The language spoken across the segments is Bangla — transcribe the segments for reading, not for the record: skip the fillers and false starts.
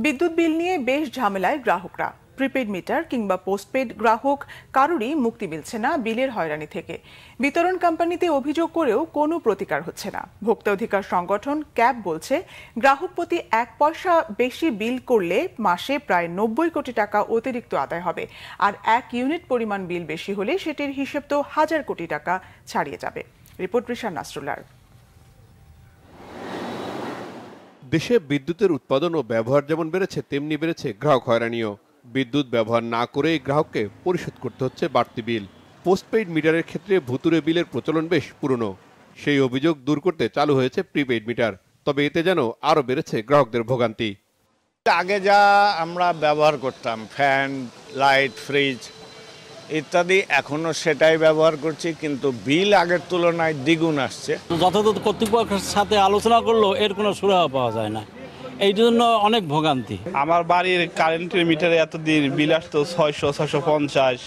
বিদ্যুৎ বিল নিয়ে বেশ ঝামেলায় গ্রাহকরা। প্রিপেড মিটার কিংবা পোস্টপেড গ্রাহক কারোরই মুক্তি মিলছে না বিলের হয়রানি থেকে। বিতরণ কোম্পানিতে অভিযোগ করেও কোনো প্রতিকার হচ্ছে না। ভোক্তা অধিকার সংগঠন ক্যাব বলছে, গ্রাহক প্রতি 1 পয়সা বেশি বিল করলে মাসে প্রায় 90 কোটি টাকা অতিরিক্ত আদায় হবে। আর 1 ইউনিট পরিমাণ বিল বেশি হলে সেটির হিসেব তো 1000 কোটি টাকা ছাড়িয়ে যাবে। রিপোর্ট রিশান নাসরুল্লাহর। দেশে বিদ্যুতের উৎপাদন ও ব্যবহার যেমন বেড়েছে, তেমনি বেড়েছে গ্রাহক হয়রানিও। বিদ্যুৎ ব্যবহার না করেই গ্রাহককে পরিশোধ করতে হচ্ছে বাড়তি বিল। পোস্টপেইড মিটারের ক্ষেত্রে ভুতুরে বিলের প্রচলন বেশ পুরনো। সেই অভিযোগ দূর করতে চালু হয়েছে প্রিপেইড মিটার। তবে এতে যেন আরও বেড়েছে গ্রাহকদের ভোগান্তি। আগে যা আমরা ব্যবহার করতাম, ফ্যান, লাইট, ফ্রিজ ইত্যাদি, এখনো সেটাই ব্যবহার করছি, কিন্তু বিল আগের তুলনায় দ্বিগুণ আসছে। যথাযথ কর্তৃপক্ষের সাথে আলোচনা করলেও এর কোনো সুরাহা পাওয়া যায় না, এই জন্য অনেক ভোগান্তি। আমার বাড়ির কারেন্টের মিটারে এতদিন বিল আসতো 600-650,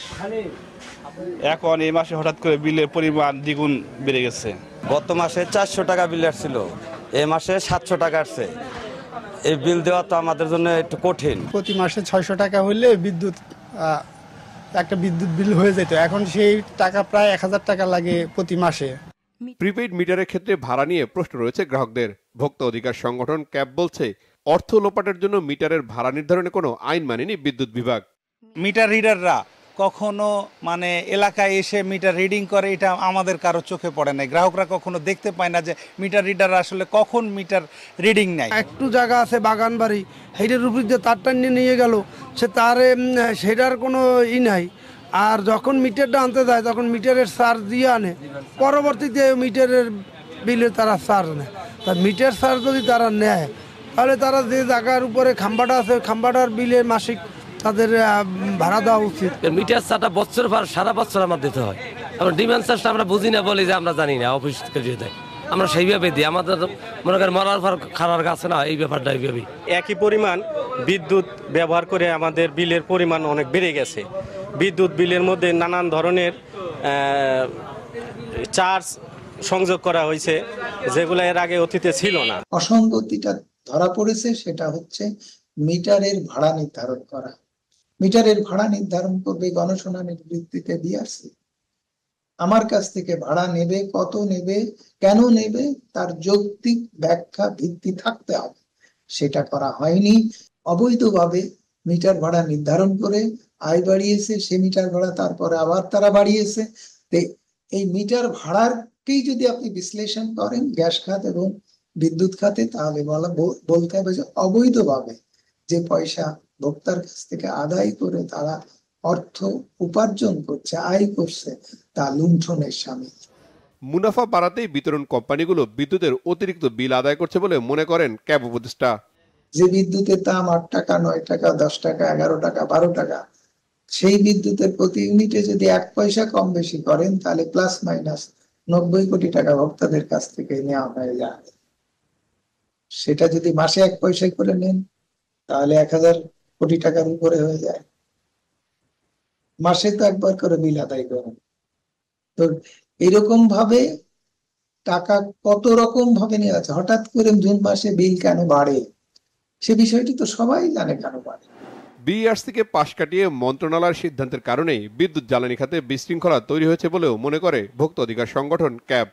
এখন এই মাসে হঠাৎ করে বিলের পরিমাণ দ্বিগুণ বেড়ে গেছে। গত মাসে 400 টাকা বিল আসছিল, এই মাসে 700 টাকা আসছে। এই বিল দেওয়া তো আমাদের জন্য একটু কঠিন। প্রতি মাসে 600 টাকা হলে একটা বিদ্যুৎ বিল হয়ে যেত, এখন সেই টাকা প্রায় 1000 টাকা লাগে প্রতি মাসে। প্রিপেইড মিটারের ক্ষেত্রে ভাড়া নিয়ে প্রশ্ন রয়েছে গ্রাহকদের। ভোক্তা অধিকার সংগঠন ক্যাব বলছে, অর্থ লোপাটের জন্য মিটারের ভাড়া নির্ধারণে কোনো আইন মানেনি বিদ্যুৎ বিভাগ। মিটার রিডাররা কখনো এলাকায় এসে মিটার রিডিং করে, এটা আমাদের কারো চোখে পড়ে নাই। গ্রাহকরা কখনো দেখতে পায় না যে মিটার রিডাররা আসলে কখন মিটার রিডিং নেয়। একটু জায়গা আছে বাগান বাড়ি, সেইটার উপর যে তারটা নিয়ে গেল, সেটার কোনো নাই। আর যখন মিটারটা আনতে যায় তখন মিটারের চার্জ দিয়ে আনে, পরবর্তীতে মিটারের বিলে তারা চার্জ নেয়। তা মিটার চার্জ যদি তারা নেয়, তাহলে তারা যে জায়গার উপরে খাম্বাটা আছে, খাম্বাটার বিলে মাসিক তাদের ভাড়া দেওয়া উচিত। মিটার চার্জটা বছর পর সারা বছর আমার দিতে হয়। আমরা ডিমান্ড চার্জটা আমরা বুঝি না, বলি যে আমরা জানি না, অফিস থেকে দেয়, আমরা সেইভাবে দিই। আমাদের মনে করেন মরার পর খারার কাছে না, এই ব্যাপারটা এইভাবেই। একই পরিমাণ বিদ্যুৎ ব্যবহার করে আমাদের বিলের পরিমাণ অনেক বেড়ে গেছে। বিদ্যুৎ বিলের মধ্যে নানান ধরনের চার্জ সংযোগ করা হয়েছে, যেগুলো এর আগে অতীতে ছিল না। অসঙ্গতিটা ধরা পড়েছে, সেটা হচ্ছে মিটারের ভাড়া নির্ধারণ করা। মিটারের ভাড়া নির্ধারণ করবে গণশুনানির ভিত্তিতে বিআরসি। আমার কাছ থেকে ভাড়া নেবে, কত নেবে, কেন নেবে, তার যৌক্তিক ব্যাখ্যা ভিত্তি থাকতে হবে। সেটা করা হয়নি। অবৈধভাবে মিটার ভাড়া নির্ধারণ করে আয় বাড়িয়েছে, সে মিটার ভাড়া তারপরে আবার তারা বাড়িয়েছে। এই মিটার ভাড়ারকেই যদি আপনি বিশ্লেষণ করেন গ্যাস খাত এবং বিদ্যুৎ খাতে, তাহলে বলতে হবে যে অবৈধভাবে যে পয়সা ভোক্তার কাছ থেকে আদায় করে তারা অর্থ উপার্জন করছে, আয় করছে, তা লুণ্ঠনের শামিল। মুনাফা বাড়াতেই বিতরণ কোম্পানিগুলো বিদ্যুতের অতিরিক্ত বিল আদায় করছে বলে মনে করেন ক্যাব উপদেষ্টা। যে বিদ্যুতের দাম 8 টাকা, 9 টাকা, 10 টাকা, 11 টাকা, 12 টাকা, সেই বিদ্যুতের প্রতি ইউনিটে যদি 1 পয়সা কম বেশি করেন, তাহলে প্লাস মাইনাস 90 কোটি টাকা ভোক্তাদের কাছ থেকে নেওয়া হয়ে যায়। সেটা যদি মাসে 1 পয়সায় করে নেন, তাহলে 1000 কোটি টাকার উপরে হয়ে যায়। মাসে তো একবার করে বিল আদায় করেন। তো এরকম ভাবে টাকা কত রকম ভাবে নেওয়া আছে। হঠাৎ করে জুন মাসে বিল কেন বাড়ে, সে বিষয়টি তো সবাই জানে কেন বাড়ে। বিআরসিকে পাশ কাটিয়ে মন্ত্রণালয়ের সিদ্ধান্তের কারণেই বিদ্যুৎ জ্বালানি খাতে বিশৃঙ্খলা তৈরি হয়েছে বলেও মনে করে ভোক্তা অধিকার সংগঠন ক্যাব।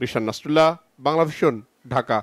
রিশান নাসরুল্লাহ, বাংলাভিশন, ঢাকা।